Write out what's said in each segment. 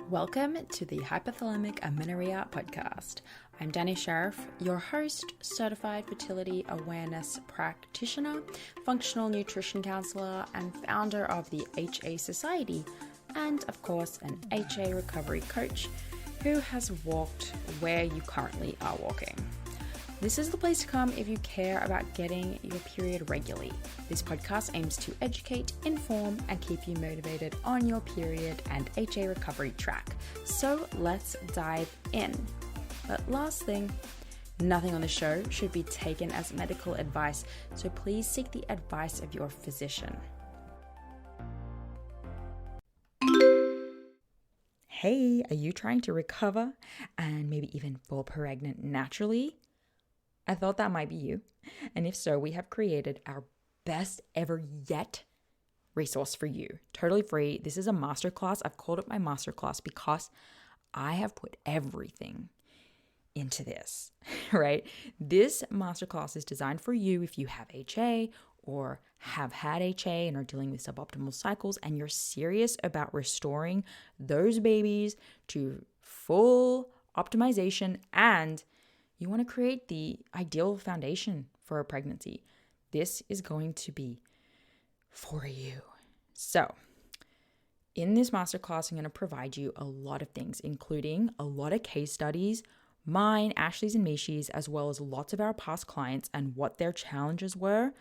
Welcome to the Hypothalamic Amenorrhea podcast. I'm Danny Sheriff, your host, certified fertility awareness practitioner, functional nutrition counselor, and founder of the HA Society, and of course, an HA recovery coach who has walked where you currently are walking. This is the place to come if you care about getting your period regularly. This podcast aims to educate, inform, and keep you motivated on your period and HA recovery track. So let's dive in. But last thing, nothing on the show should be taken as medical advice, so please seek the advice of your physician. Hey, are you trying to recover and maybe even fall pregnant naturally? I thought that might be you. And if so, we have created our best ever yet resource for you. Totally free. This is a masterclass. I've called it my masterclass because I have put everything into this, right? This masterclass is designed for you if you have HA or have had HA and are dealing with suboptimal cycles and you're serious about restoring those babies to full optimization and you want to create the ideal foundation for a pregnancy. This is going to be for you. So, in this masterclass, I'm going to provide you a lot of things, including a lot of case studies, mine, Ashley's and Mishi's, as well as lots of our past clients and what their challenges were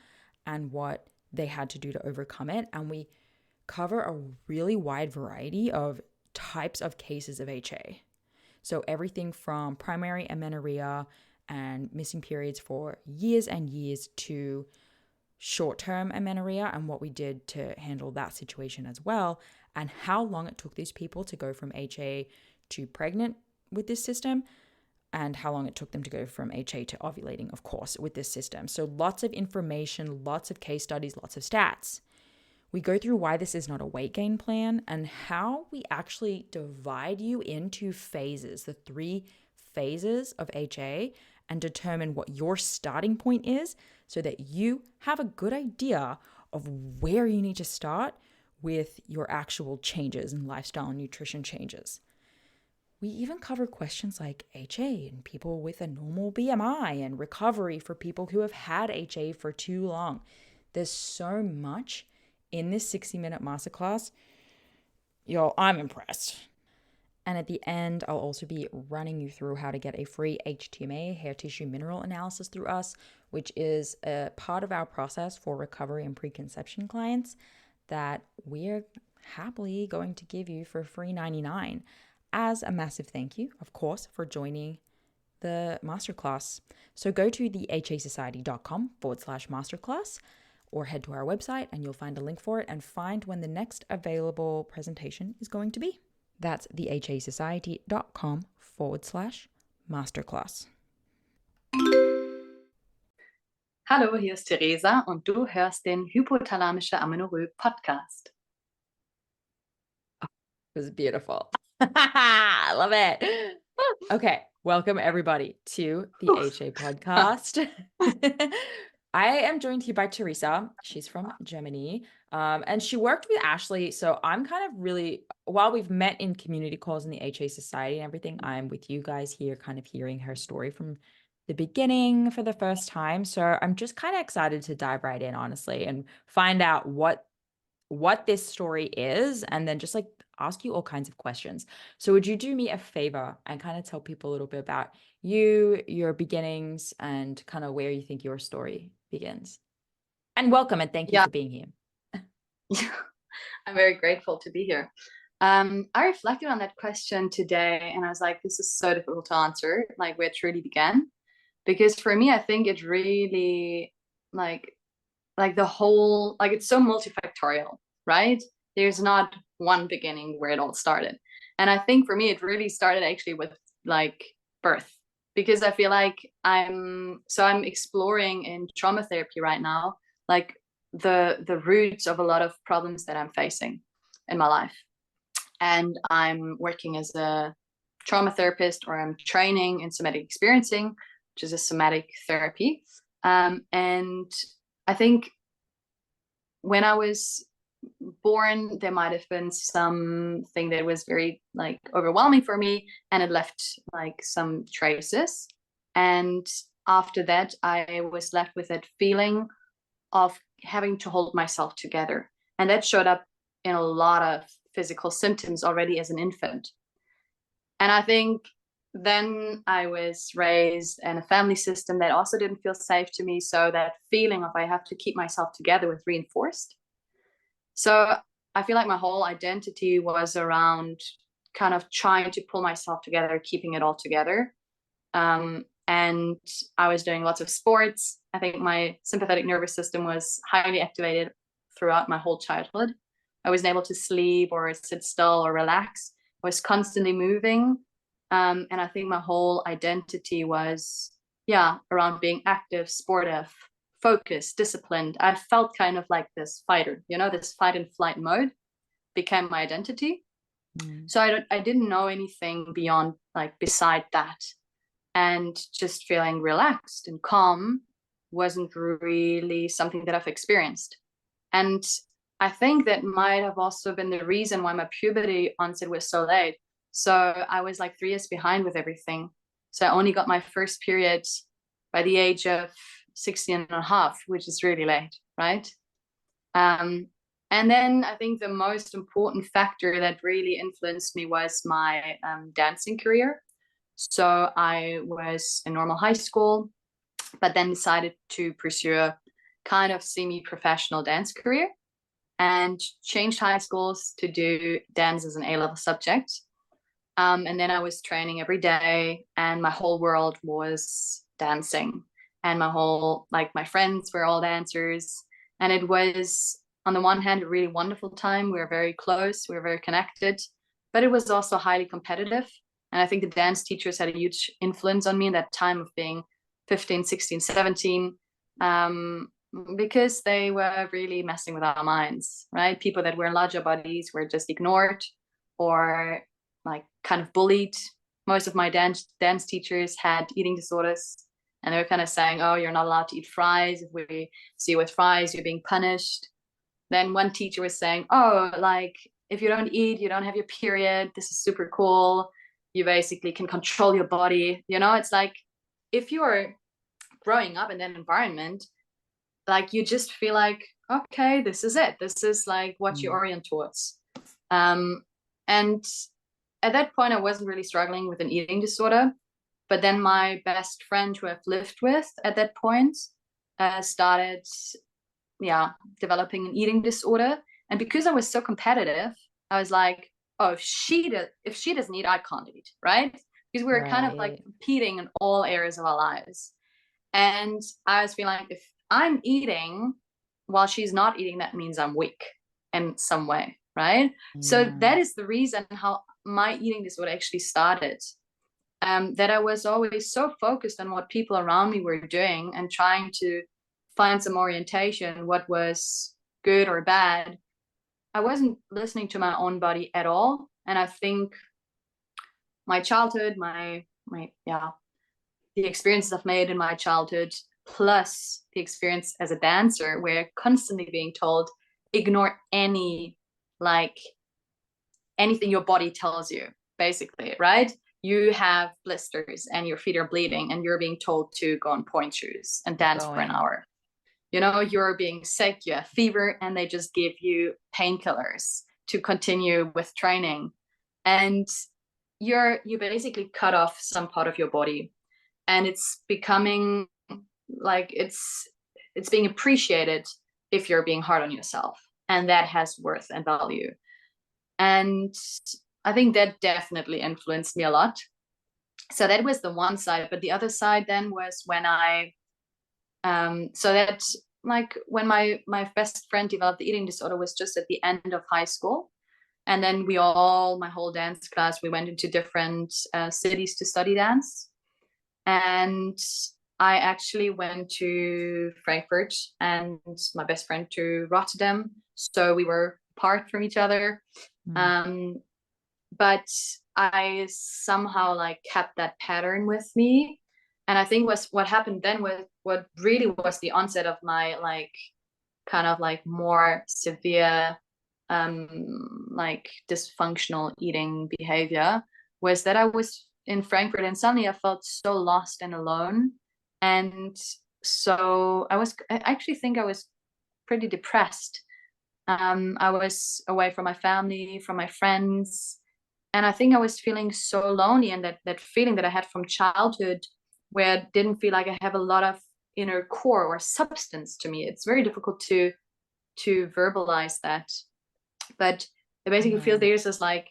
and what they had to do to overcome it. And we cover a really wide variety of types of cases of HA. So everything from primary amenorrhea and missing periods for years and years to short-term amenorrhea and what we did to handle that situation as well, and how long it took these people to go from HA to pregnant with this system, and how long it took them to go from HA to ovulating, of course, with this system. So lots of information, lots of case studies, lots of stats. We go through why this is not a weight gain plan and how we actually divide you into phases, the 3 phases of HA, and determine what your starting point is so that you have a good idea of where you need to start with your actual changes and lifestyle and nutrition changes. We even cover questions like HA and people with a normal BMI and recovery for people who have had HA for too long. There's so much in this 60-minute masterclass. Yo, I'm impressed. And at the end, I'll also be running you through how to get a free HTMA, hair tissue mineral analysis through us, which is a part of our process for recovery and preconception clients that we're happily going to give you for free $99 as a massive thank you, of course, for joining the masterclass. So go to thehasociety.com/masterclass or head to our website and you'll find a link for it and find when the next available presentation is going to be. That's thehasociety.com/masterclass. Hallo, hier ist Teresa und du hörst den Hypothalamische Amenorrhea Podcast. Oh, it was beautiful. I love it. Okay, welcome everybody to the HA podcast. I am joined here by Teresa. She's from Germany, and she worked with Ashley. So I'm kind of really, while we've met in community calls in the HA Society and everything, I'm with you guys here kind of hearing her story from the beginning for the first time. So I'm just kind of excited to dive right in, honestly, and find out what this story is, and then just like ask you all kinds of questions. So would you do me a favor and kind of tell people a little bit about you, your beginnings, and kind of where you think your story begins? And welcome and thank you for being here. I'm very grateful to be here. I reflected on that question today and I was like, this is so difficult to answer, like where it truly began. Because for me, I think it really like the whole, like it's so multifactorial, right? There's not one beginning where it all started. And I think for me, it really started actually with like birth, because I feel like I'm exploring in trauma therapy right now, like the roots of a lot of problems that I'm facing in my life. And I'm working as a trauma therapist, or I'm training in somatic experiencing, which is a somatic therapy. And I think when I was born, there might have been something that was very like overwhelming for me, and it left like some traces. And after that, I was left with that feeling of having to hold myself together. And that showed up in a lot of physical symptoms already as an infant. And I think then I was raised in a family system that also didn't feel safe to me. So that feeling of I have to keep myself together was reinforced. So I feel like my whole identity was around kind of trying to pull myself together, keeping it all together. And I was doing lots of sports. I think my sympathetic nervous system was highly activated throughout my whole childhood. I wasn't able to sleep or sit still or relax. I was constantly moving. And I think my whole identity was, around being active, sportive, focused, disciplined. I felt kind of like this fighter, this fight and flight mode became my identity. So I didn't know anything beyond, like, beside that. And just feeling relaxed and calm wasn't really something that I've experienced. And I think that might have also been the reason why my puberty onset was so late. So I was like 3 years behind with everything. So I only got my first period by the age of 16 and a half, which is really late, right? And then I think the most important factor that really influenced me was my dancing career. So I was in normal high school, but then decided to pursue a kind of semi-professional dance career and changed high schools to do dance as an A-level subject. And then I was training every day, and my whole world was dancing. And my friends were all dancers. And it was, on the one hand, a really wonderful time. We were very close, we were very connected, but it was also highly competitive. And I think the dance teachers had a huge influence on me in that time of being 15, 16, 17, because they were really messing with our minds, right? People that were in larger bodies were just ignored or like kind of bullied. Most of my dance teachers had eating disorders, and they were kind of saying, oh, you're not allowed to eat fries. If we see you with fries, you're being punished. Then one teacher was saying, oh, like, if you don't eat, you don't have your period. This is super cool. You basically can control your body. It's like, if you're growing up in that environment, like, you just feel like, okay, this is it. This is like what you orient towards. And at that point, I wasn't really struggling with an eating disorder. But then my best friend who I've lived with at that point started, developing an eating disorder. And because I was so competitive, I was like, oh, if she doesn't eat, I can't eat, right? Because we were kind of like competing in all areas of our lives. And I was feeling like, if I'm eating while she's not eating, that means I'm weak in some way, right? So that is the reason how my eating disorder actually started. That I was always so focused on what people around me were doing and trying to find some orientation, what was good or bad. I wasn't listening to my own body at all. And I think my childhood, the experiences I've made in my childhood, plus the experience as a dancer, where constantly being told, ignore anything your body tells you, basically, right? You have blisters and your feet are bleeding, and you're being told to go on point shoes and dance for an hour. You're being sick, you have fever, and they just give you painkillers to continue with training. And you basically cut off some part of your body, and it's becoming like it's being appreciated if you're being hard on yourself, and that has worth and value. And I think that definitely influenced me a lot. So that was the one side. But the other side then was when when my best friend developed the eating disorder was just at the end of high school. And then my whole dance class, we went into different cities to study dance. And I actually went to Frankfurt and my best friend to Rotterdam. So we were apart from each other. But I somehow kept that pattern with me. And I think what happened then was what really was the onset of my kind of more severe like dysfunctional eating behavior was that I was in Frankfurt and suddenly I felt so lost and alone. And so I actually think I was pretty depressed. I was away from my family, from my friends, and I think I was feeling so lonely, and that feeling that I had from childhood where I didn't feel like I have a lot of inner core or substance to me. It's very difficult to verbalize that. But I basically feel Yeah. there's this like,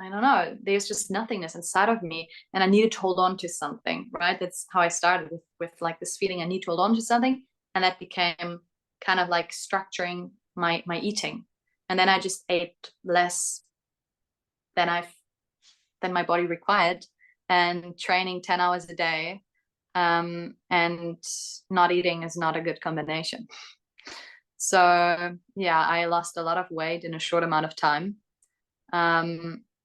I don't know, there's just nothingness inside of me, and I needed to hold on to something, right? That's how I started with like this feeling I need to hold on to something, and that became kind of like structuring my eating. And then I just ate less than than my body required, and training 10 hours a day, and not eating is not a good combination. So yeah, I lost a lot of weight in a short amount of time.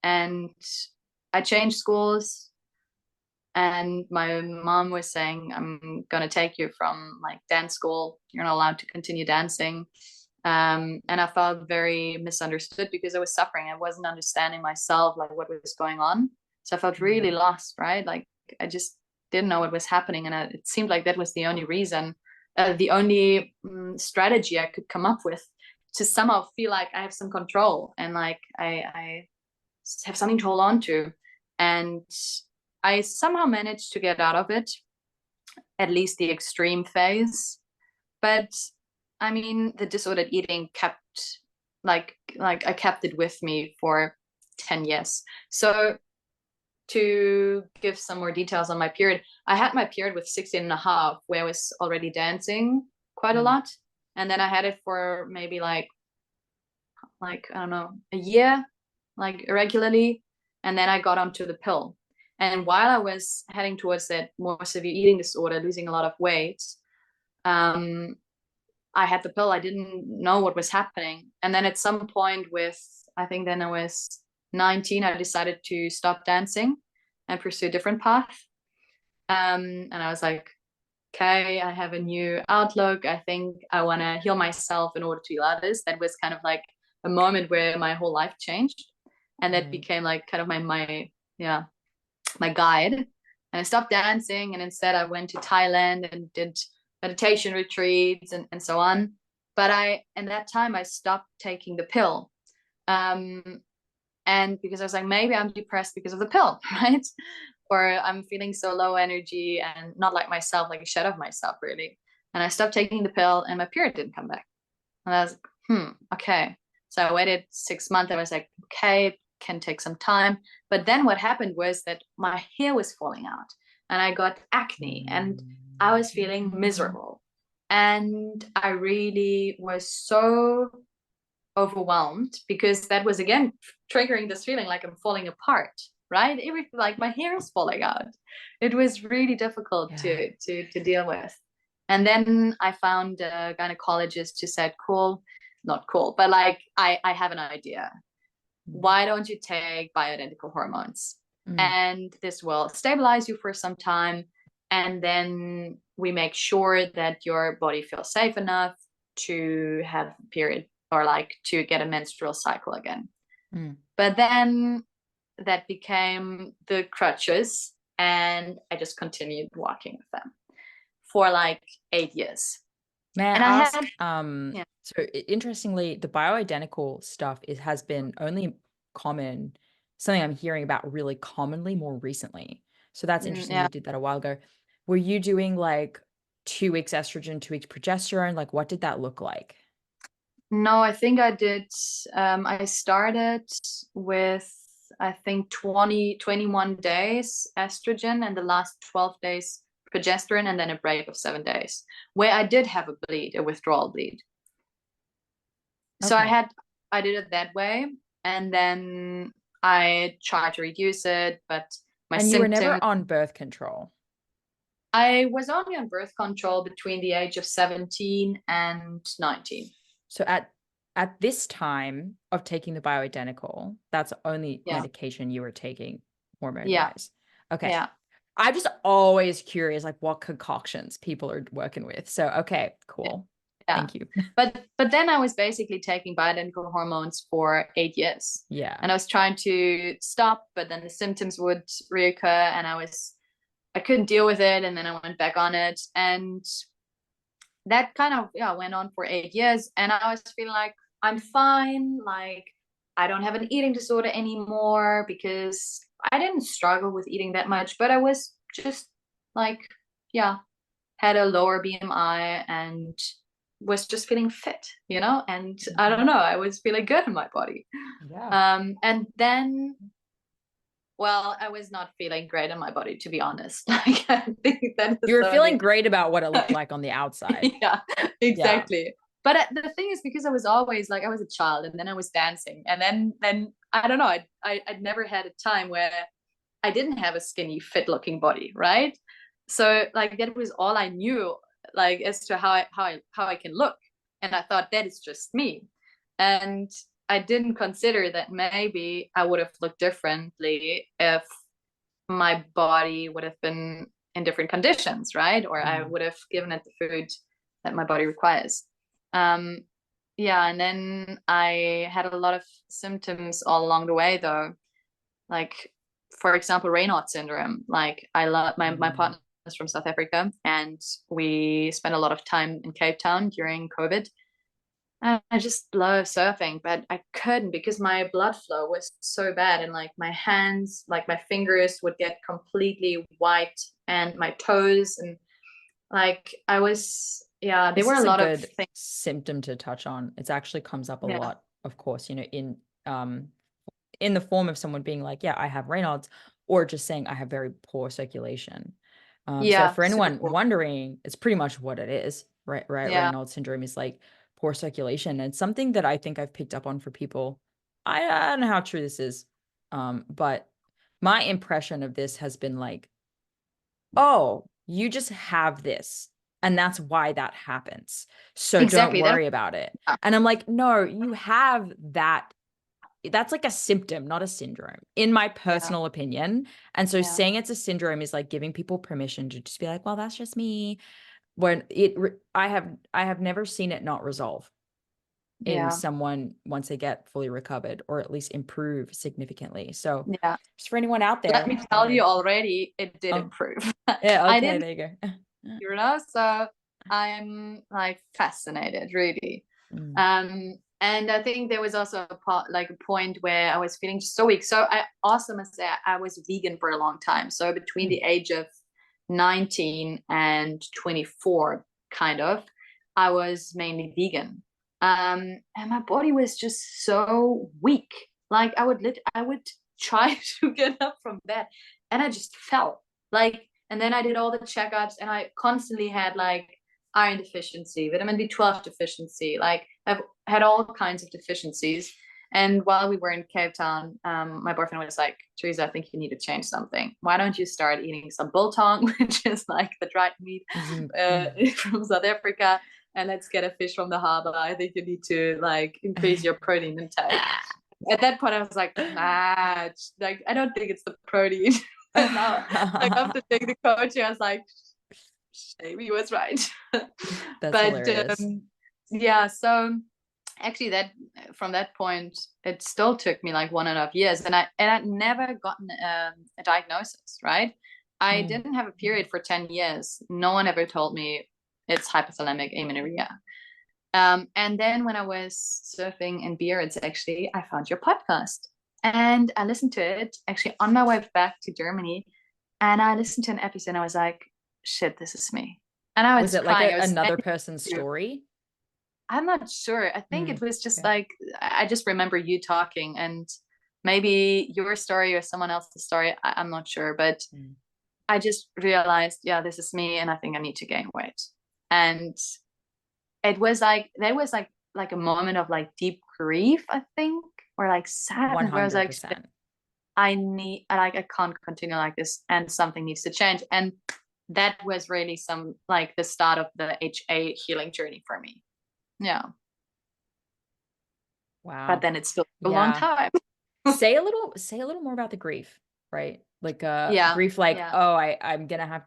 And I changed schools, and my mom was saying, I'm gonna take you from like dance school. You're not allowed to continue dancing. And I felt very misunderstood because I was suffering. I wasn't understanding myself, like what was going on. So I felt really lost, right? Like I just didn't know what was happening. And it seemed like that was the only reason, the only strategy I could come up with to somehow feel like I have some control, and like I have something to hold on to. And I somehow managed to get out of it, at least the extreme phase. But I mean, the disordered eating kept like I kept it with me for 10 years. So to give some more details on my period, I had my period with 16 and a half, where I was already dancing quite a lot. And then I had it for maybe like I don't know, a year, like irregularly. And then I got onto the pill. And while I was heading towards that more severe eating disorder, losing a lot of weight, um, I had the pill. I didn't know what was happening. And then at some point I think then I was 19, I decided to stop dancing and pursue a different path. And I was like, okay, I have a new outlook. I think I want to heal myself in order to heal others. That was kind of like a moment where my whole life changed. And that Right. became like kind of yeah, my guide. And I stopped dancing, and instead I went to Thailand and did meditation retreats and so on. But in that time I stopped taking the pill. Um, and because I was like, maybe I'm depressed because of the pill, right? Or I'm feeling so low energy and not like myself, like a shadow of myself, really. And I stopped taking the pill, and my period didn't come back. And I was like, okay. So I waited 6 months. I was like, okay, can take some time. But then what happened was that my hair was falling out, and I got acne, and I was feeling miserable. And I really was so overwhelmed, because that was again triggering this feeling like I'm falling apart, right? Everything, like my hair is falling out. It was really difficult Yeah. to deal with. And then I found a gynecologist who said, cool, not cool, but like I have an idea. Why don't you take bioidentical hormones? Mm. And this will stabilize you for some time. And then we make sure that your body feels safe enough to have a period, or like to get a menstrual cycle again. Mm. But then that became the crutches, and I just continued walking with them for like 8 years. May I And I ask, had, yeah, interestingly, the bioidentical stuff has been only common, something I'm hearing about really commonly more recently. So that's interesting yeah. you did that a while ago. Were you doing like 2 weeks estrogen, 2 weeks progesterone? Like what did that look like? No, I think I did. I started with, I think 21 days estrogen, and the last 12 days progesterone, and then a break of 7 days where I did have a withdrawal bleed. So Okay. I did it that way. And then I tried to reduce it, but my And you were symptoms, never on birth control. I was only on birth control between the age of 17 and 19. So at this time of taking the bioidentical, that's only Yeah. medication you were taking hormone Yeah. wise. Okay. Yeah. I'm just always curious, like what concoctions people are working with. So, okay, cool. Yeah. Thank you. But then I was basically taking bioidentical hormones for 8 years. Yeah. And I was trying to stop, but then the symptoms would reoccur and I couldn't deal with it. And then I went back on it. And that kind of went on for 8 years. And I was feeling like I'm fine. Like I don't have an eating disorder anymore because I didn't struggle with eating that much, but I was just like, had a lower BMI and was just feeling fit, and I don't know, I was feeling good in my body. Yeah. And then, well, I was not feeling great in my body, to be honest. Like, I think that is You were the feeling only. great about what it looked like on the outside. Yeah, Yeah. exactly. But the thing is, because I was always like, I was a child, and then I was dancing, and then I don't know, I'd never had a time where I didn't have a skinny, fit-looking body, right? So like that was all I knew, like as to how I can look, and I thought that is just me, and I didn't consider that maybe I would have looked differently if my body would have been in different conditions, right? Or I would have given it the food that my body requires. Um, yeah, and then I had a lot of symptoms all along the way, though, like for example, Raynaud syndrome. Like I love my partner is from South Africa, and we spent a lot of time in Cape Town during COVID. And I just love surfing, but I couldn't because my blood flow was so bad, and like my hands, like my fingers would get completely white, and my toes, and like I was, there This were a is a lot of good things. symptom to touch on. It actually comes up a Yeah, lot, of course, in the form of someone being like, yeah, I have Raynaud's, or just saying I have very poor circulation. So yeah, for super anyone cool. wondering, it's pretty much what it is, right? Right. Yeah, Raynaud's syndrome is like poor circulation. And something that I think I've picked up on for people. I don't know how true this is. But my impression of this has been like, oh, you just have this. And that's why that happens. So don't exactly. That. worry about it. And I'm like, no, you have that. That's like a symptom, not a syndrome, in my Yeah, personal opinion. And so yeah, saying it's a syndrome is like giving people permission to just be like, well, that's just me. When I have never seen it not resolve in yeah, someone once they get fully recovered, or at least improve significantly. So yeah. just for anyone out Let me there, tell you already, it did oh, improve. yeah, I okay, didn't, there you go. so I'm like fascinated, really. Mm. And I think there was also like a point where I was feeling just so weak. So I also must say I was vegan for a long time. So between the age of 19 and 24, kind of, I was mainly vegan. And my body was just so weak. Like I would try to get up from bed, and I just fell. Like, and then I did all the checkups, and I constantly had like iron deficiency, vitamin B12 deficiency. Like I've had all kinds of deficiencies. And while we were in Cape Town, my boyfriend was like, Teresa, I think you need to change something. Why don't you start eating some biltong, which is like the dried meat from South Africa, and let's get a fish from the harbor. I think you need to like increase your protein intake. At that point, I was like, nah, like I don't think it's the protein. And now, like after taking the coaching, I was like, he was right. That's But hilarious. yeah, so actually that from that point it still took me like 1.5 years, and I'd never gotten a diagnosis, right? I didn't have a period for 10 years. No one ever told me it's hypothalamic amenorrhea. And then when I was surfing in Biarritz, actually I found your podcast, and I listened to it actually on my way back to Germany, and I listened to an episode and I was like, shit, this is me. And I Was was it like crying. I was another person's story? I'm not sure. I think it was just Okay. like I just remember you talking, and maybe your story or someone else's story. I'm not sure, but I just realized, yeah, this is me, and I think I need to gain weight. And it was like there was like a moment of like deep grief, I think, or like sadness, where I was like, 100%. I can't continue like this, and something needs to change. And that was really some like the start of the HA healing journey for me. Yeah. But Wow. then it's still a long Yeah. time. Say a little more about the grief, right? Like Yeah. grief like, Yeah. oh, I'm gonna have,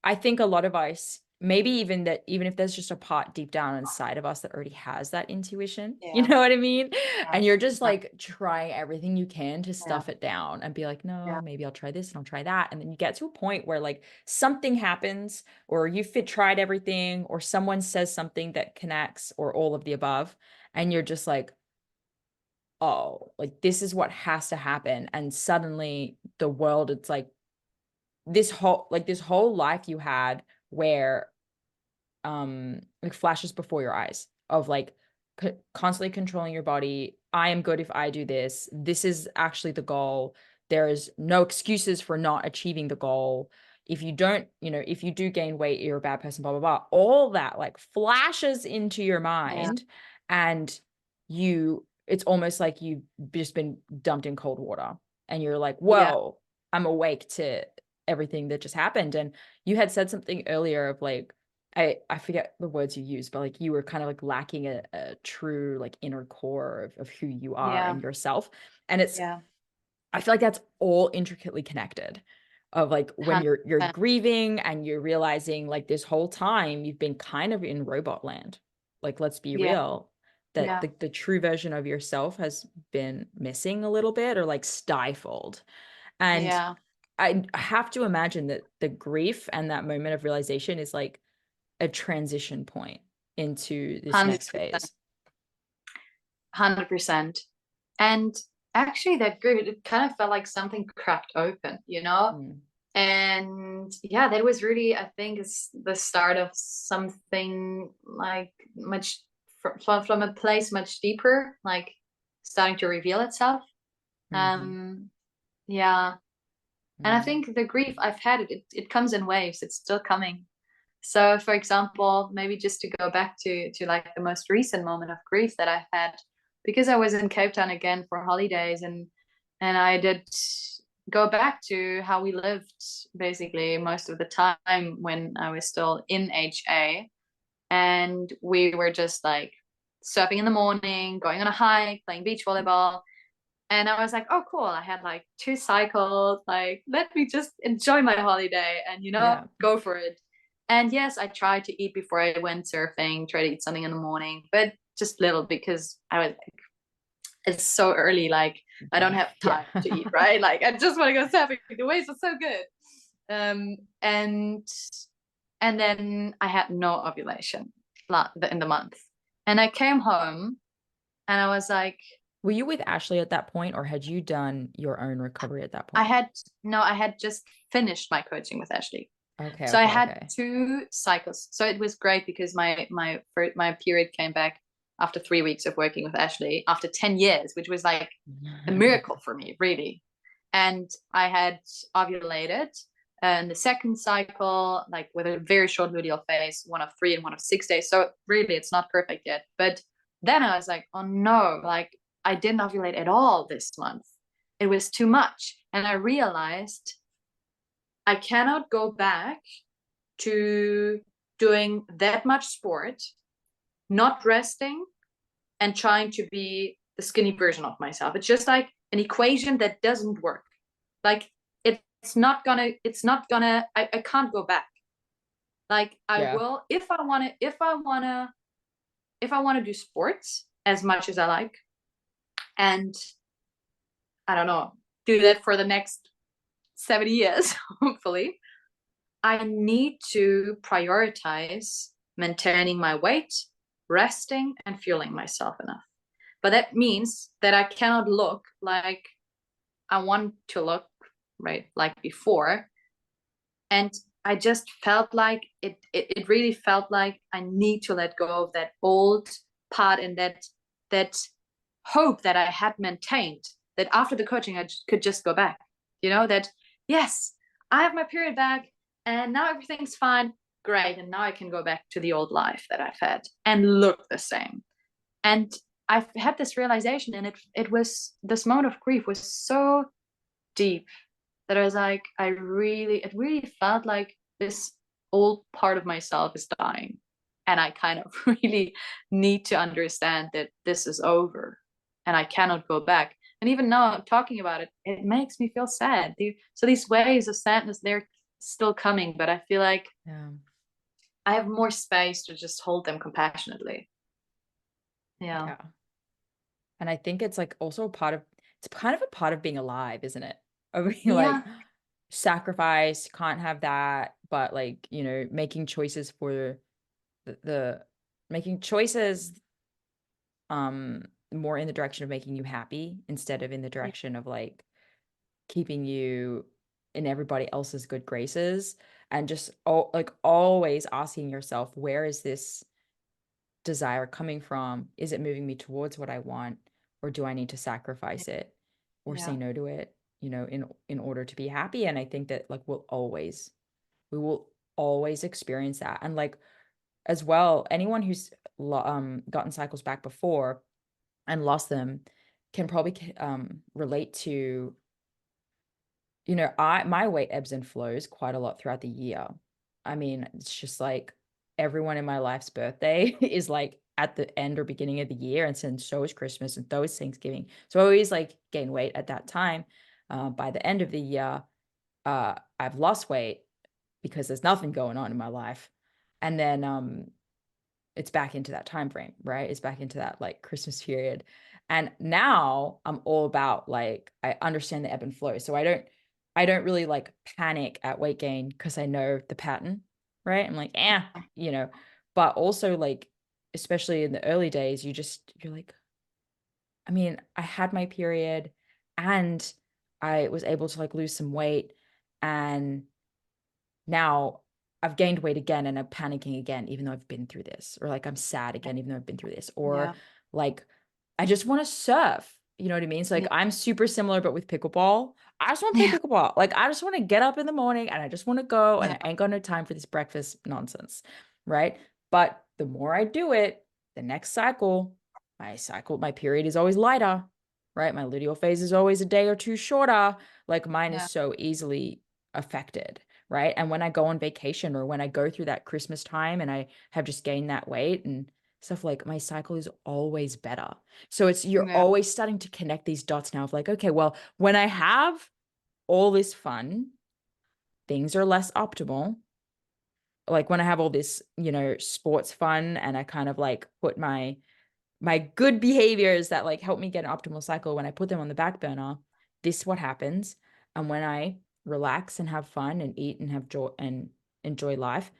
I think a lot of us maybe even that, even if there's just a part deep down inside of us that already has that intuition, you Yeah. know what I mean? Yeah. And you're just Yeah. like trying everything you can to Yeah. stuff it down and be like, no, Yeah. maybe I'll try this and I'll try that. And then you get to a point where like something happens, or tried everything, or someone says something that connects, or all of the above. And you're just like, oh, like this is what has to happen. And suddenly the world, it's like this whole life you had where like flashes before your eyes of like constantly controlling your body. I am good if I do this. This is actually the goal. There's no excuses for not achieving the goal. If you don't, if you do gain weight, you're a bad person, blah blah blah. All that like flashes into your Yeah. mind, and it's almost like you've just been dumped in cold water, and you're like, Yeah. whoa, I'm awake to everything that just happened. And you had said something earlier of like, I forget the words you used, but like you were kind of like lacking a true like inner core of who you are Yeah. and yourself. And Yeah. I feel like that's all intricately connected, of like when you're 100%. grieving and you're realizing like this whole time you've been kind of in robot land. Like, let's be Yeah. real, that Yeah. the true version of yourself has been missing a little bit, or like stifled. And Yeah. I have to imagine that the grief and that moment of realization is like a transition point into this next 100%. phase. 100%. And actually that group, it kind of felt like something cracked open, you know? Mm. And yeah, that was really, I think, it's the start of something like much from a place much deeper, like starting to reveal itself. Mm-hmm. Yeah. And I Mm. think the grief I've had, it comes in waves. It's still coming. So for example, maybe just to go back to like the most recent moment of grief that I had, because I was in Cape Town again for holidays, and I did go back to how we lived basically most of the time when I was still in HA. And we were just like surfing in the morning, going on a hike, playing beach volleyball. And I was like, oh, cool. I had like 2 cycles. Like, let me just enjoy my holiday and, Yeah. go for it. And yes, I tried to eat before I went surfing, try to eat something in the morning, but just little because I was like, it's so early. Like, I don't have Yeah. time to eat, right? Like, I just want to go surfing. The waves are so good. And then I had no ovulation in the month. And I came home and I was like, Were you with Ashley at that point, or had you done your own recovery at that I point? had no, I had just finished my coaching with Ashley. Okay, So I okay, had okay. 2 cycles. So it was great because my period came back after 3 weeks of working with Ashley after 10 years, which was like a miracle for me, really. And I had ovulated in the second cycle, like with a very short luteal phase, one of 3 and one of 6 days. So really, it's not perfect yet. But then I was like, oh no, like I didn't ovulate at all this month. It was too much. And I realized I cannot go back to doing that much sport, not resting, and trying to be the skinny version of myself. It's just like an equation that doesn't work. Like I can't go back. Like I Yeah. will if I wanna do sports as much as I like, and I don't know, do that for the next 70 years, hopefully, I need to prioritize maintaining my weight, resting, and fueling myself enough. But that means that I cannot look like I want to look, right, like before. And I just felt like it really felt like I need to let go of that old part, and that hope that I had maintained, that after the coaching I could just go back. That yes, I have my period back and now everything's fine. Great. And now I can go back to the old life that I've had and look the same. And I've had this realization, and it was this moment of grief was so deep that I was like, it really felt like this old part of myself is dying. And I kind of really need to understand that this is over and I cannot go back. And even now talking about it, it makes me feel sad. So these waves of sadness, they're still coming, but I feel like Yeah. I have more space to just hold them compassionately. Yeah. Yeah. And I think it's like also a part of it's kind of a part of being alive, isn't it? Of being like Yeah. sacrifice, can't have that, but like, making choices for the making choices um more in the direction of making you happy instead of in the Yeah. direction of like keeping you in everybody else's good graces, and just like always asking yourself, where is this desire coming from? Is it moving me towards what I want, or do I need to sacrifice it or say Yeah. no to it, in order to be happy? And I think that like we will always experience that. And like as well, anyone who's gotten cycles back before and lost them can probably relate to, my weight ebbs and flows quite a lot throughout the year. I mean, it's just like everyone in my life's birthday is like at the end or beginning of the year, and so is Christmas, and so is Thanksgiving. So I always like gain weight at that time. By the end of the year, I've lost weight because there's nothing going on in my life, and then it's back into that time frame, right? It's back into that like Christmas period. And now I'm all about like I understand the ebb and flow. So I don't really like panic at weight gain because I know the pattern, right? I'm like, you know, but also like especially in the early days, you're like, I mean, I had my period and I was able to like lose some weight, and now I've gained weight again and I'm panicking again, even though I've been through this, or like I'm sad again, even though I've been through this, or Yeah. like I just want to surf. You know what I mean? So like Yeah. I'm super similar, but with pickleball. I just want to play Yeah. pickleball. Like I just want to get up in the morning and I just want to go, and Yeah. I ain't got no time for this breakfast nonsense. Right. But the more I do it, the next my period is always lighter. Right. My luteal phase is always a day or two shorter. Like mine is Yeah. so easily affected. Right. And when I go on vacation or when I go through that Christmas time and I have just gained that weight and stuff, like my cycle is always better. So you're Yeah. always starting to connect these dots now of like, okay, well, when I have all this fun, things are less optimal. Like when I have all this, sports fun, and I kind of like put my good behaviors that like help me get an optimal cycle, when I put them on the back burner, this is what happens. And when I relax and have fun and eat and have joy and enjoy life,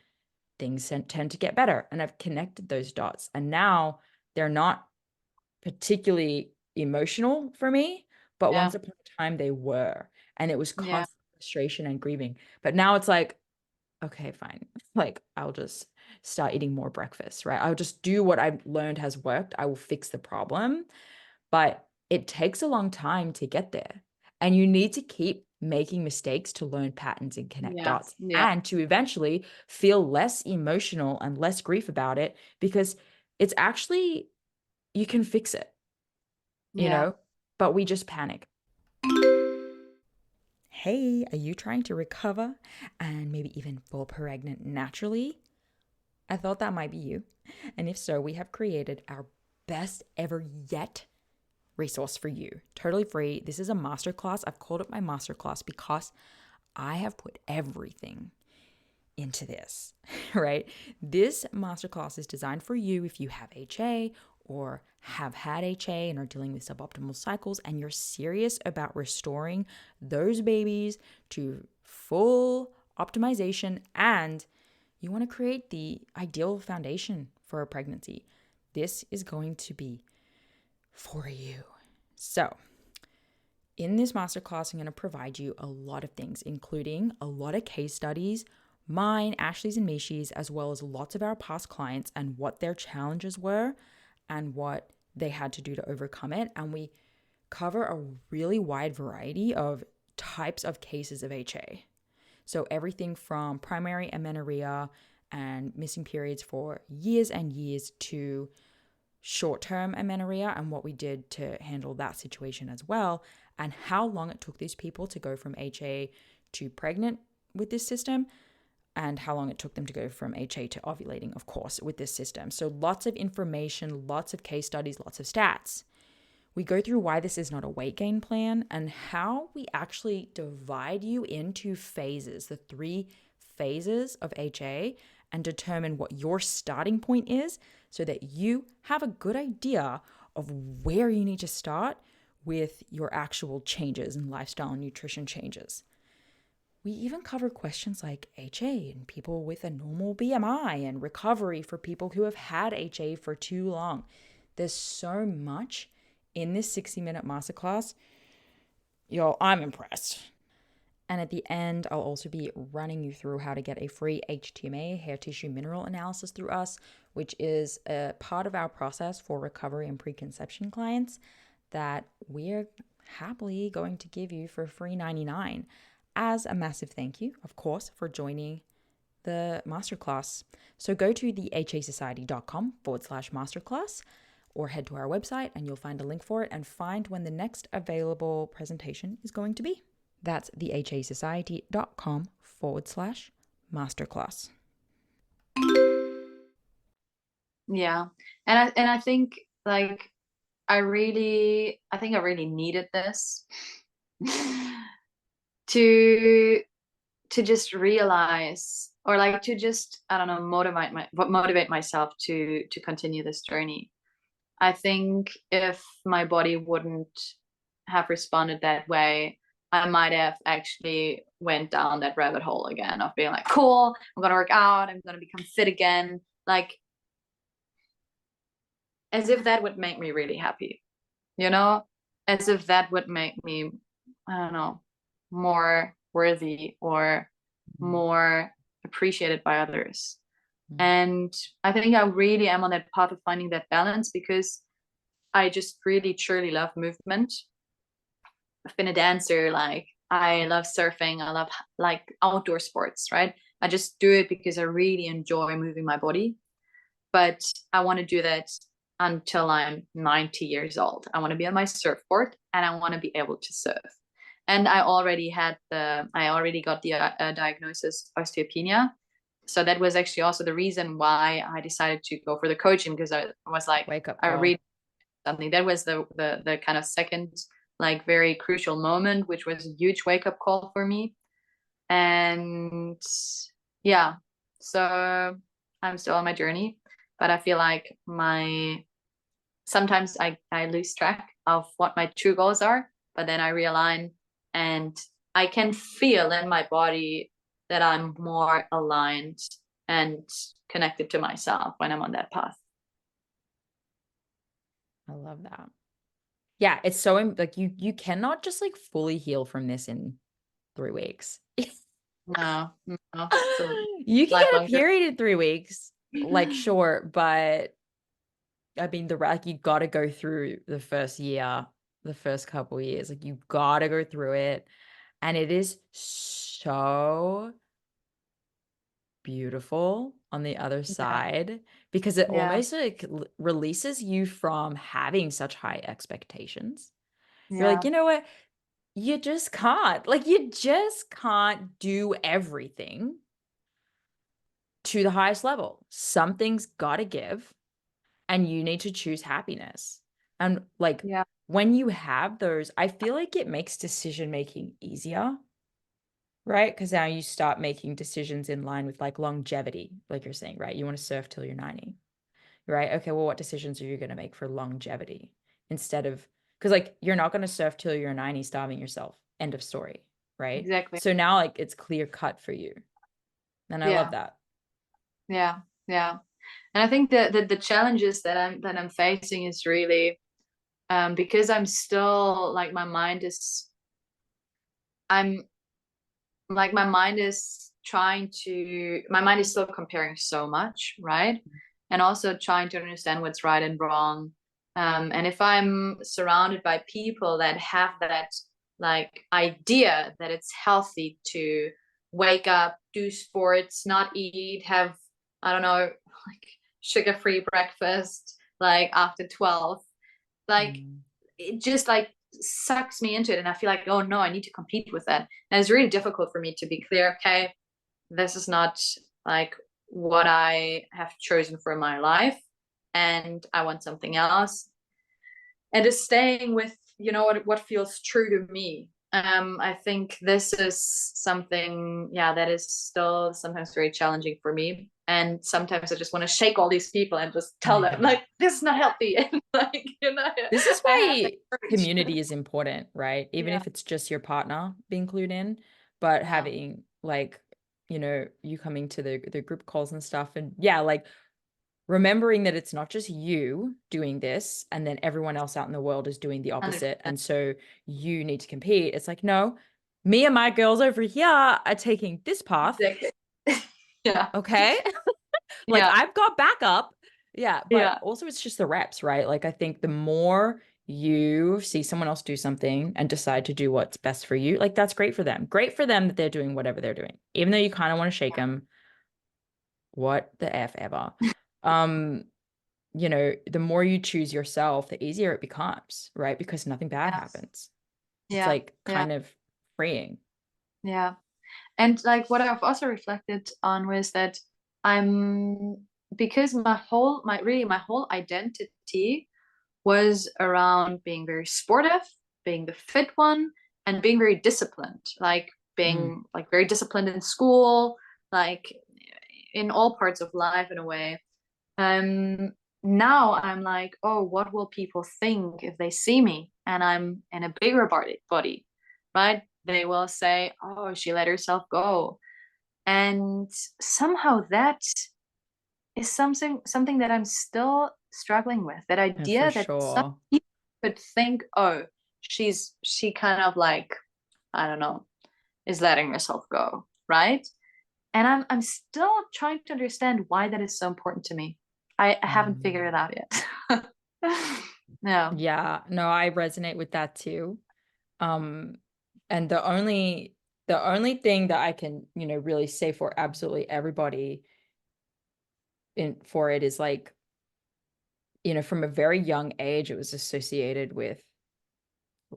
things tend to get better. And I've connected those dots. And now they're not particularly emotional for me, but Yeah. once upon a time they were. And it was Yeah. constant frustration and grieving. But now it's like, okay, fine. Like I'll just start eating more breakfast, right? I'll just do what I've learned has worked. I will fix the problem, but it takes a long time to get there. And you need to keep making mistakes to learn patterns and connect Yeah. dots, Yeah. and to eventually feel less emotional and less grief about it, because it's actually, you can fix it, you Yeah. know, but we just panic. Hey, are you trying to recover and maybe even fall pregnant naturally? I thought that might be you. And if so, we have created our best ever yet resource for you. Totally free. This is a masterclass. I've called it my masterclass because I have put everything into this, right? This masterclass is designed for you if you have HA or have had HA and are dealing with suboptimal cycles, and you're serious about restoring those babies to full optimization, and you want to create the ideal foundation for a pregnancy. This is going to be for you. So, in this masterclass, I'm going to provide you a lot of things, including a lot of case studies, mine, Ashley's, and Mishi's, as well as lots of our past clients and what their challenges were and what they had to do to overcome it. And we cover a really wide variety of types of cases of HA. So everything from primary amenorrhea and missing periods for years and years to short-term amenorrhea, and what we did to handle that situation as well, and how long it took these people to go from HA to pregnant with this system, and how long it took them to go from HA to ovulating, of course, with this system. So lots of information, lots of case studies, lots of stats. We go through why this is not a weight gain plan and how we actually divide you into phases, the 3 phases of HA, and determine what your starting point is so that you have a good idea of where you need to start with your actual changes and lifestyle and nutrition changes. We even cover questions like HA and people with a normal BMI and recovery for people who have had HA for too long. There's so much in this 60-minute masterclass. Yo, I'm impressed. And at the end, I'll also be running you through how to get a free HTMA, hair tissue mineral analysis through us, which is a part of our process for recovery and preconception clients that we're happily going to give you for free $99 as a massive thank you, of course, for joining the masterclass. So go to thehasociety.com/masterclass or head to our website and you'll find a link for it and find when the next available presentation is going to be. That's thehasociety.com/masterclass. Yeah. And I think like I really needed this to just realize, or like to just, I don't know, motivate myself to continue this journey. I think if my body wouldn't have responded that way, I might have actually went down that rabbit hole again of being like, cool, I'm gonna work out, I'm gonna become fit again, like as if that would make me really happy, you know, as if that would make me, I don't know, more worthy or more appreciated by others. And I think I really am on that path of finding that balance because I just really truly love movement. I've been a dancer, like I love surfing, I love like outdoor sports, right? I just do it because I really enjoy moving my body. But I want to do that until I'm 90 years old. I want to be on my surfboard and I want to be able to surf. And I already got the diagnosis osteopenia. So that was actually also the reason why I decided to go for the coaching, because I was like, Wake up I call. really something. That was the kind of second, like very crucial moment, which was a huge wake up call for me. And yeah, so I'm still on my journey, but I feel like sometimes I lose track of what my true goals are, but then I realign and I can feel in my body that I'm more aligned and connected to myself when I'm on that path. I love that. Yeah, it's so like you cannot just like fully heal from this in 3 weeks. No. So You can get a lifelong period in 3 weeks, like journey. sure, but I mean like you got to go through the first year, the first couple years, like you got to go through it, and it is so beautiful on the other Yeah. side because it Yeah. almost like releases you from having such high expectations. You're like, Yeah. you know what? You just can't. Like, you just can't do everything to the highest level. Something's got to give, and you need to choose happiness. And like, Yeah. when you have those, I feel like it makes decision making easier, right? Because now you start making decisions in line with like longevity, like you're saying, right? You want to surf till you're 90, right? Okay, well, what decisions are you going to make for longevity instead of, because like you're not going to surf till you're 90 starving yourself. End of story, right? Exactly. So now like it's clear cut for you. And I love Yeah. that. Yeah. Yeah. And I think that the challenges that I'm facing is really because I'm still like I'm like my mind is still comparing so much, right? And also trying to understand what's right and wrong. And if I'm surrounded by people that have that like idea that it's healthy to wake up, do sports, not eat, have, I don't know, like sugar-free breakfast, like after 12, like Mm. it just like sucks me into it, and I feel like, oh no, I need to compete with that. And it's really difficult for me to be clear, okay, this is not like what I have chosen for my life, and I want something else. And just staying with, you know, what feels true to me. I think this is something, yeah, that is still sometimes very challenging for me. And sometimes I just want to shake all these people and just tell them, Yeah. like, this is not healthy. And like, This is I have that why courage. community is important, right? Even Yeah. if it's just your partner being clued in, but Yeah. having like, you coming to the group calls and stuff. And yeah, like remembering that it's not just you doing this and then everyone else out in the world is doing the opposite. 100%. And so you need to compete. It's like, no, me and my girls over here are taking this path. Exactly. Yeah. Okay. Like Yeah. I've got backup. Yeah. But Yeah. also it's just the reps, right? Like I think the more you see someone else do something and decide to do what's best for you, like that's great for them. Great for them that they're doing whatever they're doing. Even though you kind of want to shake them, what the F ever. Um, the more you choose yourself, the easier it becomes, right? Because nothing bad Yes. happens. It's Yeah. like Yeah. kind of freeing. Yeah. And like what I've also reflected on was that I'm because my whole identity was around being very sportive, being the fit one, and being very disciplined, like Mm. being like very disciplined in school, like in all parts of life in a way. Um, Now I'm like, oh, what will people think if they see me and I'm in a bigger body, right? They will say, oh, she let herself go. And somehow that is something that I'm still struggling with. That Yeah, for idea that some sure. people could think, oh, she kind of like, I don't know, is letting herself go, right? And I'm still trying to understand why that is so important to me. I haven't Mm. figured it out yet. No. Yeah, no, I resonate with that too. Um, and the only thing that I can, really say for absolutely everybody in for it is like, from a very young age, it was associated with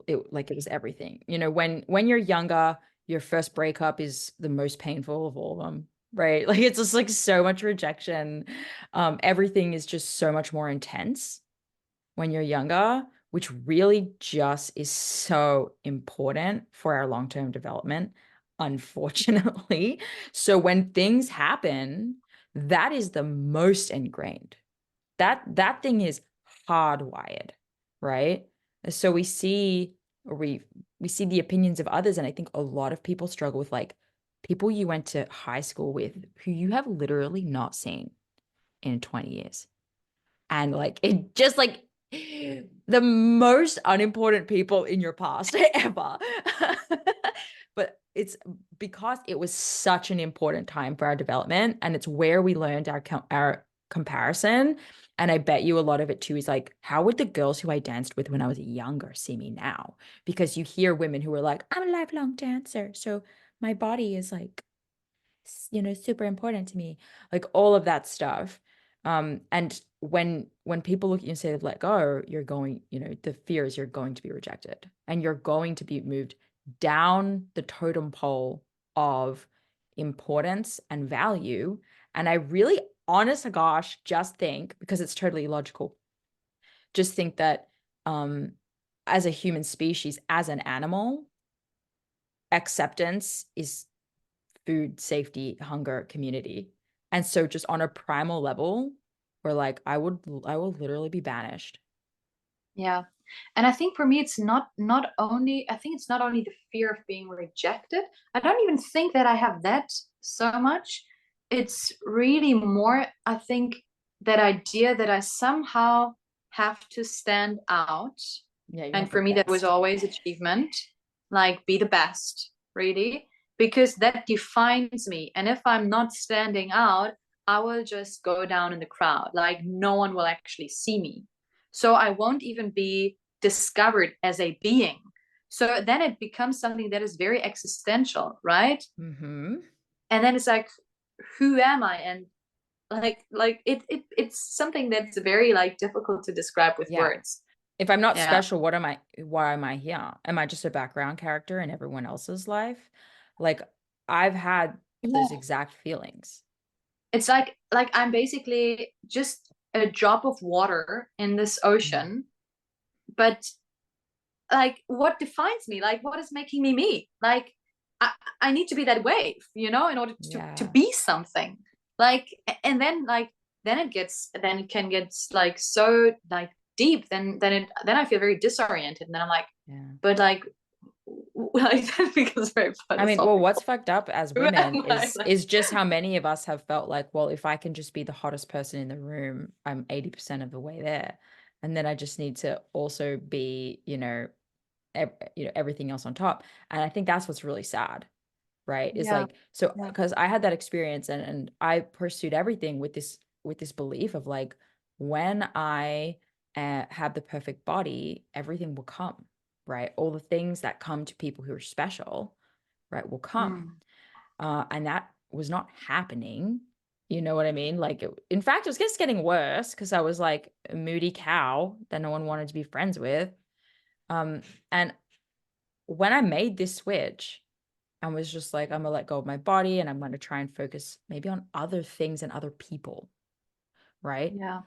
it, like it was everything. When you're younger, your first breakup is the most painful of all of them, right? Like it's just like so much rejection. Everything is just so much more intense when you're younger, which really just is so important for our long-term development, unfortunately. So when things happen, that is the most ingrained. That thing is hardwired, right? So we see the opinions of others, and I think a lot of people struggle with like people you went to high school with who you have literally not seen in 20 years. And like it just like the most unimportant people in your past ever. But it's because it was such an important time for our development, and it's where we learned our comparison. And I bet you a lot of it too is like, how would the girls who I danced with when I was younger see me now? Because you hear women who are like, I'm a lifelong dancer, so my body is like, super important to me, like all of that stuff. And when people look at you and say they've let go, you're going, the fear is you're going to be rejected and you're going to be moved down the totem pole of importance and value. And I really, honest to gosh, just think, because it's totally illogical, just think that um as a human species, as an animal, acceptance is food, safety, hunger, community. And so just on a primal level, we're like, I will literally be banished. Yeah. And I think for me it's not only I think it's not only the fear of being rejected. I don't even think that I have that so much. It's really more, I think, that idea that I somehow have to stand out. Yeah, you And have the for me that was best. always achievement, like be the best, really, because that defines me. And if I'm not standing out, I will just go down in the crowd. Like no one will actually see me. So I won't even be discovered as a being. So then it becomes something that is very existential, right? Mm-hmm. And then it's like, who am I? And it's something that's very like difficult to describe with Yeah. words. If I'm not Yeah. special, what am I? Why am I here? Am I just a background character in everyone else's life? Like I've had those Yeah. exact feelings. It's like I'm basically just a drop of water in this Mm. ocean, but like what defines me? Like what is making me? Like I, I need to be that wave, in order to Yeah. be something. Like, and then it can get like so like deep, then I feel very disoriented, and then I'm like, Yeah. but like, like that becomes very I mean, well, what's philosophical. fucked up as women And like, is just how many of us have felt like, well, if I can just be the hottest person in the room, I'm 80% of the way there. And then I just need to also be, everything else on top. And I think that's what's really sad, right? Is yeah, like, so yeah, because I had that experience, and I pursued everything with this belief of like, when I have the perfect body, everything will come, right? All the things that come to people who are special, right, will come. mm, And that was not happening. You know what I mean? Like, in fact, it was just getting worse because I was like a moody cow that no one wanted to be friends with. And when I made this switch and was just like, I'm gonna let go of my body and I'm gonna try and focus maybe on other things and other people, right? yeah,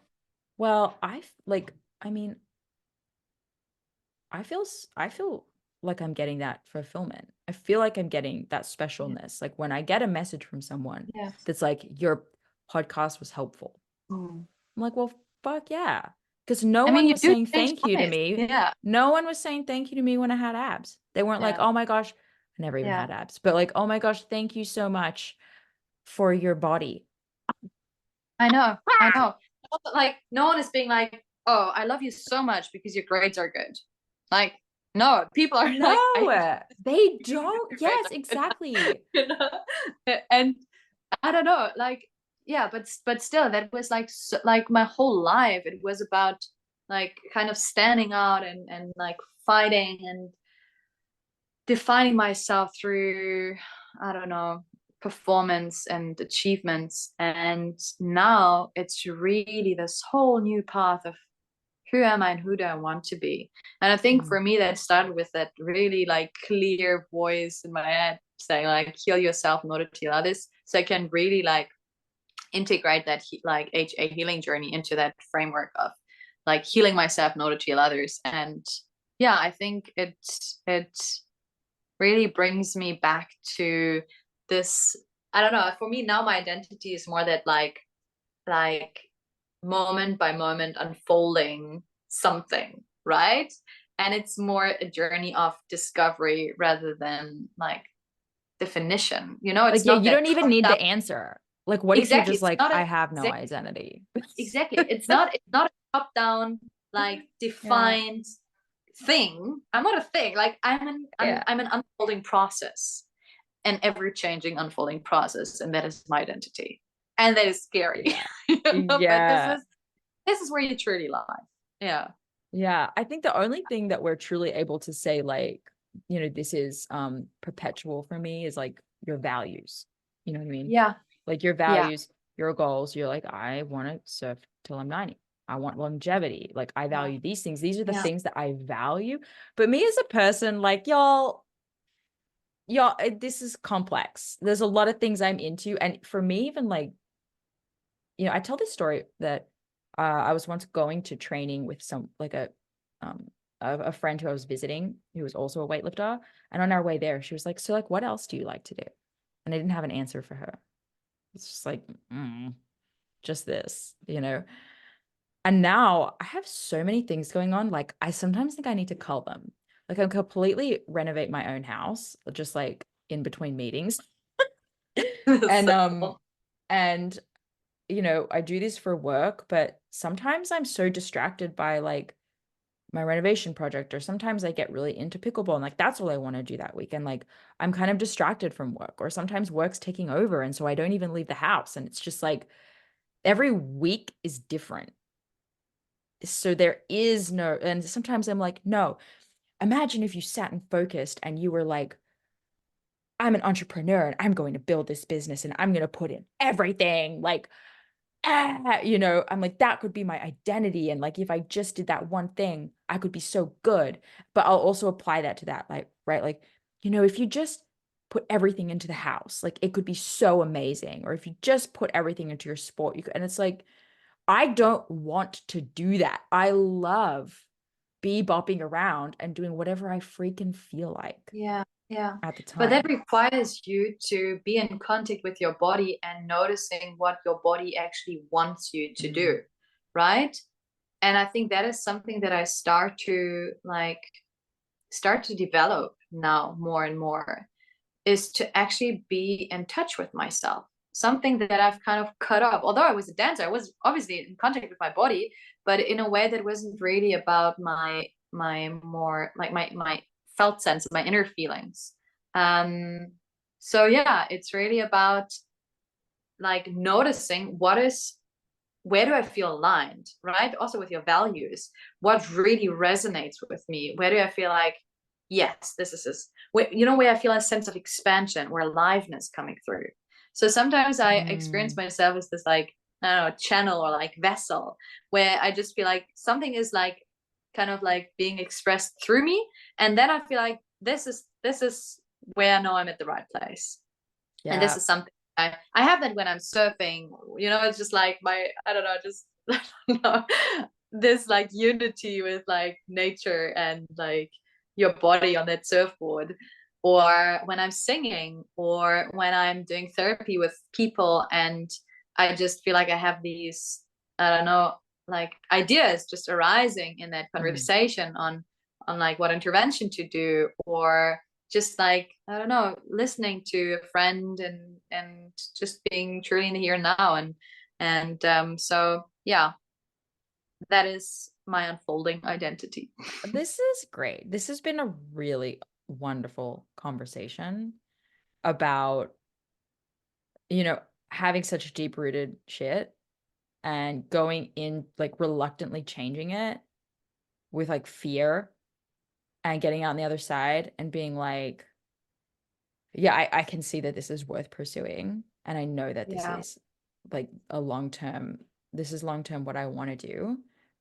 Well, I mean, I feel like I'm getting that fulfillment. I feel like I'm getting that yeah, specialness. Like when I get a message from someone yeah. that's like, your podcast was helpful. Mm. I'm like, well, fuck yeah. Because no I mean, one you was do saying change thank you to lives. me. Yeah, No one was saying thank you to me when I had abs. They weren't like, yeah, oh my gosh, I never even yeah. had abs, but like, oh my gosh, thank you so much for your body. I know, I know. Like, no one is being like, "Oh, I love you so much because your grades are good." Like, no, people are like, "I hate No, they you because don't. your grades Yes, are good." exactly. You know? And I don't know, like, yeah, but still, that was like like my whole life. It was about like kind of standing out and like fighting and defining myself through, I don't know, performance and achievements. And now it's really this whole new path of who am I and who do I want to be. And I think Mm, for me, that started with that really like clear voice in my head saying like, heal yourself in order to heal others. So I can really like integrate that like HA healing journey into that framework of like healing myself in order to heal others. And yeah, I think it really brings me back to this. I don't know, for me now my identity is more that like moment by moment unfolding something, right? And it's more a journey of discovery rather than like definition, like, it's yeah, not you that don't even top need down. the answer. Like, what if you're Exactly, just it's like, not I a have no exactly, identity? exactly, it's not a top down like Yeah. defined thing. I'm not a thing, like Yeah. I'm an unfolding process, an ever changing unfolding process, and that is my identity, and that is scary. Yeah. But Yeah. this is where you truly lie. Yeah, Yeah. I think the only thing that we're truly able to say, like, this is perpetual for me is like your values. You know what I mean? yeah, Like your yeah, values, your goals. You're like, I want to surf till I'm 90. I want longevity. Like, I yeah, value these things. These are the yeah, things that I value. But me as a person, like, this is complex. There's a lot of things I'm into. And for me, even like, I tell this story that I was once going to training with um a friend who I was visiting, who was also a weightlifter. And on our way there, she was like, so like, what else do you like to do? And I didn't have an answer for her. It's just like, just this. And now I have so many things going on. Like, I sometimes think I need to cull them. Like, I completely renovate my own house, just like in between meetings. And so cool. and I do this for work, but sometimes I'm so distracted by like my renovation project, or sometimes I get really into pickleball and like that's all I want to do that weekend. Like, I'm kind of distracted from work, or sometimes work's taking over. And so I don't even leave the house. And it's just like every week is different. So there is no, and sometimes I'm like, no, imagine if you sat and focused and you were like, I'm an entrepreneur and I'm going to build this business and I'm going to put in everything. Like, I'm like, that could be my identity. And like, if I just did that one thing, I could be so good. But I'll also apply that to that, like, right? Like, if you just put everything into the house, like it could be so amazing. Or if you just put everything into your sport, and it's like, I don't want to do that. I love bebopping around and doing whatever I freaking feel like. Yeah, Yeah. at the But that time. requires you to be in contact with your body and noticing what your body actually wants you to Mm. do, right? And I think that is something that I start to develop now more and more, is to actually be in touch with myself. Something that I've kind of cut off. Although I was a dancer, I was obviously in contact with my body, but in a way that wasn't really about my more like my felt sense, my inner feelings. Um, so yeah, it's really about like noticing where do I feel aligned, right? Also with your values, what really resonates with me? Where do I feel like, yes, this, where I feel a sense of expansion, where aliveness coming through. So sometimes I experience Mm. myself as this like, I don't know, channel or like vessel where I just feel like something is like kind of like being expressed through me. And then I feel like this is where I know I'm at the right place. And this Yeah. is something I have that when I'm surfing, it's just like I don't know, just I don't know, this like unity with like nature and like your body on that surfboard, or when I'm singing, or when I'm doing therapy with people, and I just feel like I have these, I don't know, like ideas just arising in that Mm. conversation on like what intervention to do, or just like, I don't know, listening to a friend and just being truly in the here and now. And so yeah, that is my unfolding identity. This is great. This has been a really wonderful conversation about, having such deep rooted shit and going in like reluctantly changing it with like fear and getting out on the other side and being like, yeah, I can see that this is worth pursuing. And I know that this Yeah, is like this is long term what I want to do.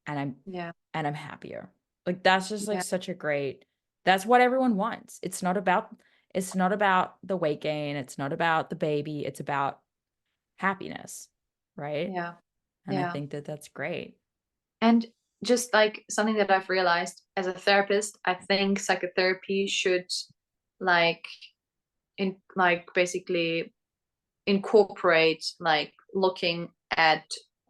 And yeah, I'm happier. Like that's just like yeah, such a great, that's what everyone wants. It's not about the weight gain. It's not about the baby. It's about happiness. Right. yeah, And I yeah. think that that's great. And just like something that I've realized as a therapist, I think psychotherapy should like basically incorporate like looking at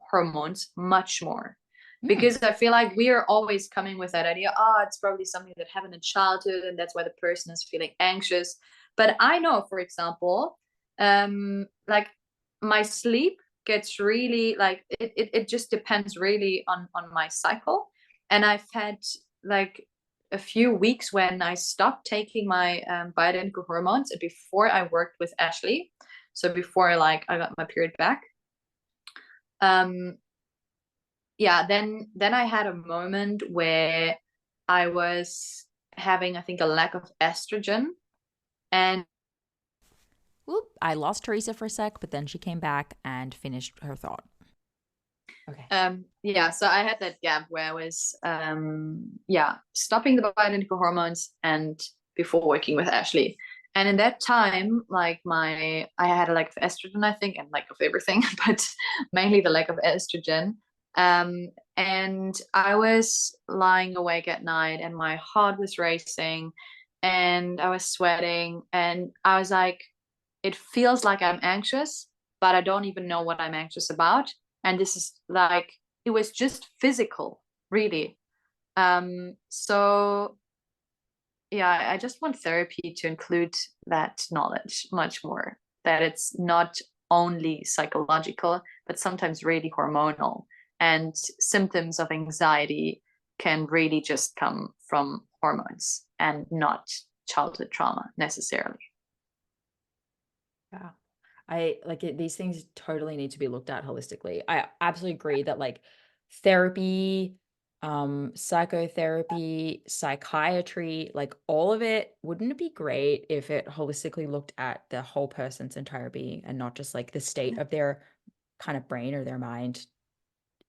hormones much more, Mm. because I feel like we are always coming with that idea, oh, it's probably something that happened in childhood and that's why the person is feeling anxious. But I know, for example, like my sleep gets really like it just depends really on my cycle. And I've had like a few weeks when I stopped taking my bioidentical hormones before I worked with Ashley. So before like I got my period back. Um, yeah, then I had a moment where I was having, I think, a lack of estrogen. And Whoop. I lost Teresa for a sec, but then she came back and finished her thought. Okay. yeah, so I had that gap where I was yeah, stopping the bioidentical hormones and before working with Ashley. And in that time, like I had a lack of estrogen, I think, and lack of everything, but mainly the lack of estrogen. And I was lying awake at night and my heart was racing and I was sweating and I was like, it feels like I'm anxious, but I don't even know what I'm anxious about. And this is like, it was just physical, really. So yeah, I just want therapy to include that knowledge much more, that it's not only psychological, but sometimes really hormonal. And symptoms of anxiety can really just come from hormones and not childhood trauma necessarily. Yeah. I like it, these things totally need to be looked at holistically. I absolutely agree that like therapy, psychotherapy, psychiatry, like all of it, wouldn't it be great if it holistically looked at the whole person's entire being and not just like the state of their kind of brain or their mind,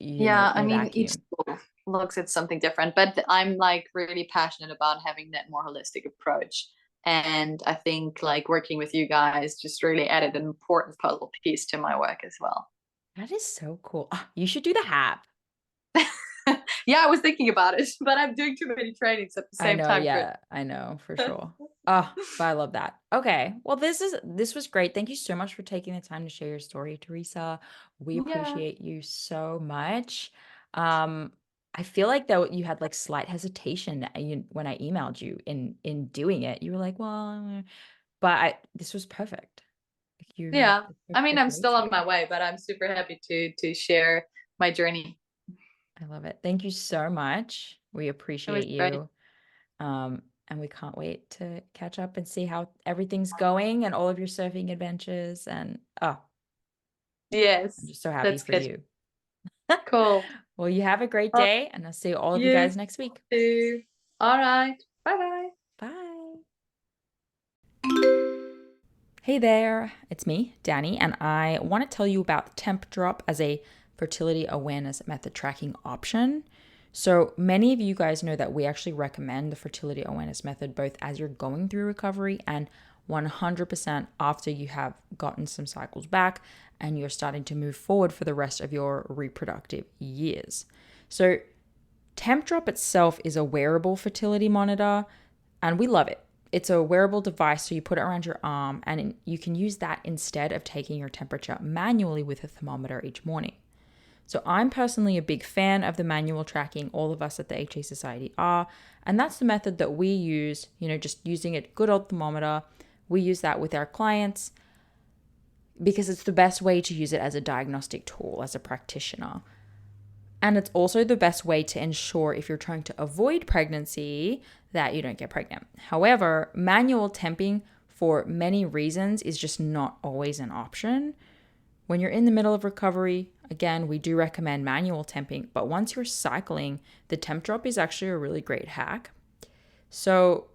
Yeah, I in a mean, each vacuum. school looks at something different, but I'm like really passionate about having that more holistic approach. And I think like working with you guys just really added an important puzzle piece to my work as well. That is so cool. Ah, you should do the HAP. Yeah, I was thinking about it, but I'm doing too many trainings at the I same know, time, Chris. yeah, I know for sure. Oh, but I love that. Okay. Well, this was great. Thank you so much for taking the time to share your story, Teresa. We Yeah. appreciate you so much. Um, I feel like though you had like slight hesitation when I emailed you in doing it. You were like, "Well," but this was perfect. Like, you had Yeah. I the mean, I'm great still on story. my way, but I'm super happy to share my journey. I love it. Thank you so much. We It was appreciate great. you. And we can't wait to catch up and see how everything's going and all of your surfing adventures. And oh, I'm Yes. just so happy Let's for catch. you. Cool. Well, you have a great Well, day, and I'll see all of you you guys next week. too. All right. Bye bye. Bye. Hey there, it's me, Danny, and I want to tell you about Temp Drop as a fertility awareness method tracking option. So, many of you guys know that we actually recommend the fertility awareness method both as you're going through recovery and 100% after you have gotten some cycles back and you're starting to move forward for the rest of your reproductive years. So, Temp Drop itself is a wearable fertility monitor, and we love it. It's a wearable device, so you put it around your arm, and you can use that instead of taking your temperature manually with a thermometer each morning. So, I'm personally a big fan of the manual tracking. All of us at the HA Society are, and that's the method that we use, just using a good old thermometer. We use that with our clients because it's the best way to use it as a diagnostic tool as a practitioner. And it's also the best way to ensure if you're trying to avoid pregnancy that you don't get pregnant. However, manual temping for many reasons is just not always an option. When you're in the middle of recovery, again, we do recommend manual temping, but once you're cycling, the temp drop is actually a really great hack. So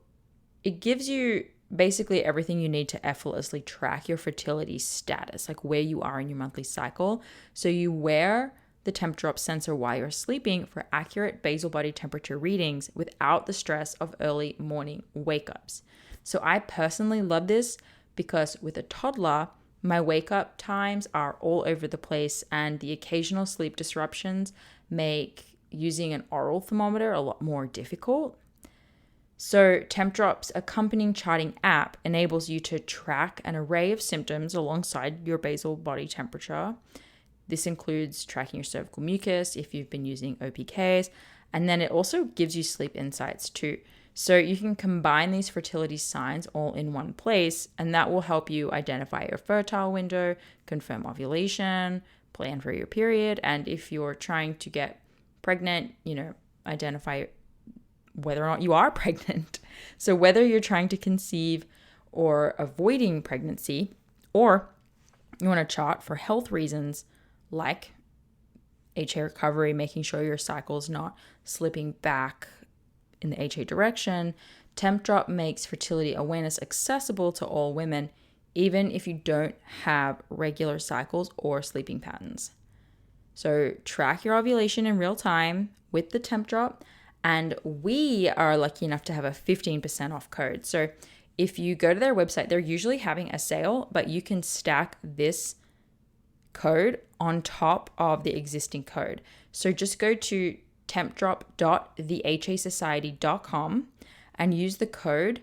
it gives you basically everything you need to effortlessly track your fertility status, like where you are in your monthly cycle. So you wear the temp drop sensor while you're sleeping for accurate basal body temperature readings without the stress of early morning wake ups. So I personally love this because with a toddler, my wake up times are all over the place, and the occasional sleep disruptions make using an oral thermometer a lot more difficult. So, TempDrop's accompanying charting app enables you to track an array of symptoms alongside your basal body temperature. This includes tracking your cervical mucus if you've been using OPKs, and then it also gives you sleep insights too. So, you can combine these fertility signs all in one place, and that will help you identify your fertile window, confirm ovulation, plan for your period, and if you're trying to get pregnant, identify whether or not you are pregnant. So, whether you're trying to conceive or avoiding pregnancy, or you want to chart for health reasons like HA recovery, making sure your cycle's not slipping back in the HA direction, Temp Drop makes fertility awareness accessible to all women, even if you don't have regular cycles or sleeping patterns. So, track your ovulation in real time with the Temp Drop, and we are lucky enough to have a 15% off code. So if you go to their website, they're usually having a sale, but you can stack this code on top of the existing code. So just go to tempdrop.thehasociety.com and use the code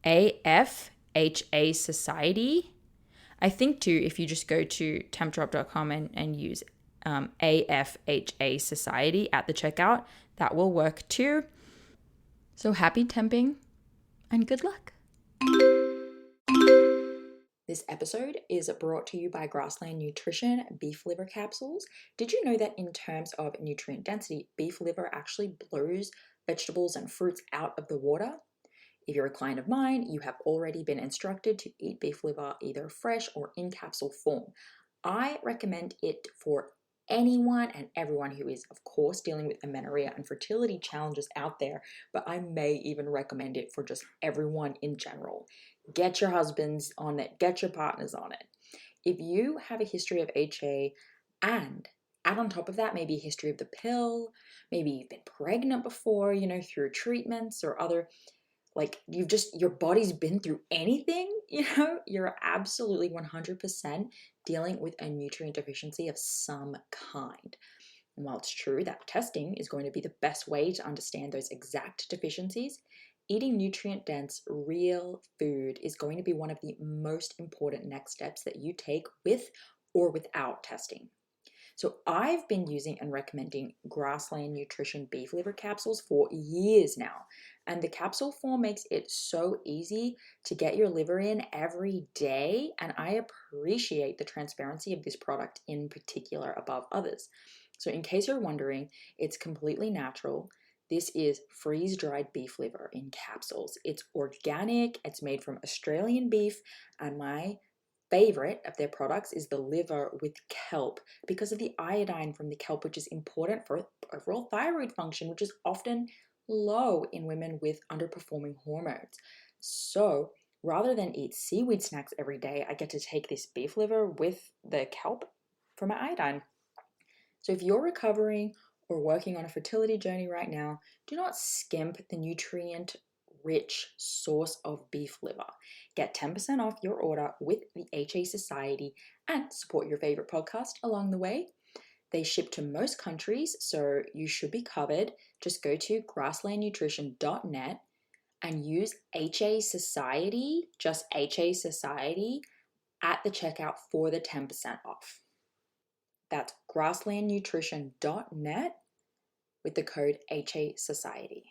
AFHA Society. I think too, if you just go to tempdrop.com and use AFHA Society at the checkout, that will work too. So happy temping and good luck. This episode is brought to you by Grassland Nutrition beef liver capsules. Did you know that in terms of nutrient density, beef liver actually blows vegetables and fruits out of the water? If you're a client of mine, you have already been instructed to eat beef liver either fresh or in capsule form. I recommend it for anyone and everyone who is, of course, dealing with amenorrhea and fertility challenges out there, but I may even recommend it for just everyone in general. Get your husbands on it, get your partners on it. If you have a history of HA and add on top of that maybe a history of the pill, maybe you've been pregnant before, through treatments or other, like your body's been through anything, you're absolutely 100% dealing with a nutrient deficiency of some kind. And while it's true that testing is going to be the best way to understand those exact deficiencies, eating nutrient-dense, real food is going to be one of the most important next steps that you take with or without testing. So I've been using and recommending Grassland Nutrition beef liver capsules for years now. And the capsule form makes it so easy to get your liver in every day. And I appreciate the transparency of this product in particular above others. So in case you're wondering, it's completely natural. This is freeze-dried beef liver in capsules. It's organic, it's made from Australian beef, and my favorite of their products is the liver with kelp because of the iodine from the kelp, which is important for overall thyroid function, which is often low in women with underperforming hormones. So rather than eat seaweed snacks every day, I get to take this beef liver with the kelp for my iodine. So if you're recovering or working on a fertility journey right now, do not skimp the nutrient rich source of beef liver. Get 10% off your order with the HA Society and support your favorite podcast along the way. They ship to most countries, so you should be covered. Just go to grasslandnutrition.net and use HA Society, just HA Society, at the checkout for the 10% off. That's grasslandnutrition.net with the code HA Society.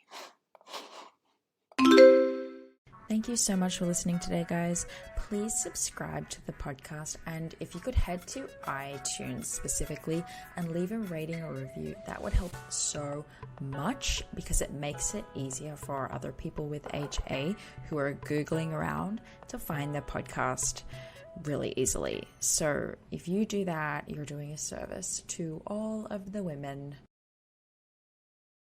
Thank you so much for listening today, guys. Please subscribe to the podcast, and if you could head to iTunes specifically and leave a rating or review, that would help so much because it makes it easier for other people with HA who are Googling around to find the podcast really easily. So if you do that, you're doing a service to all of the women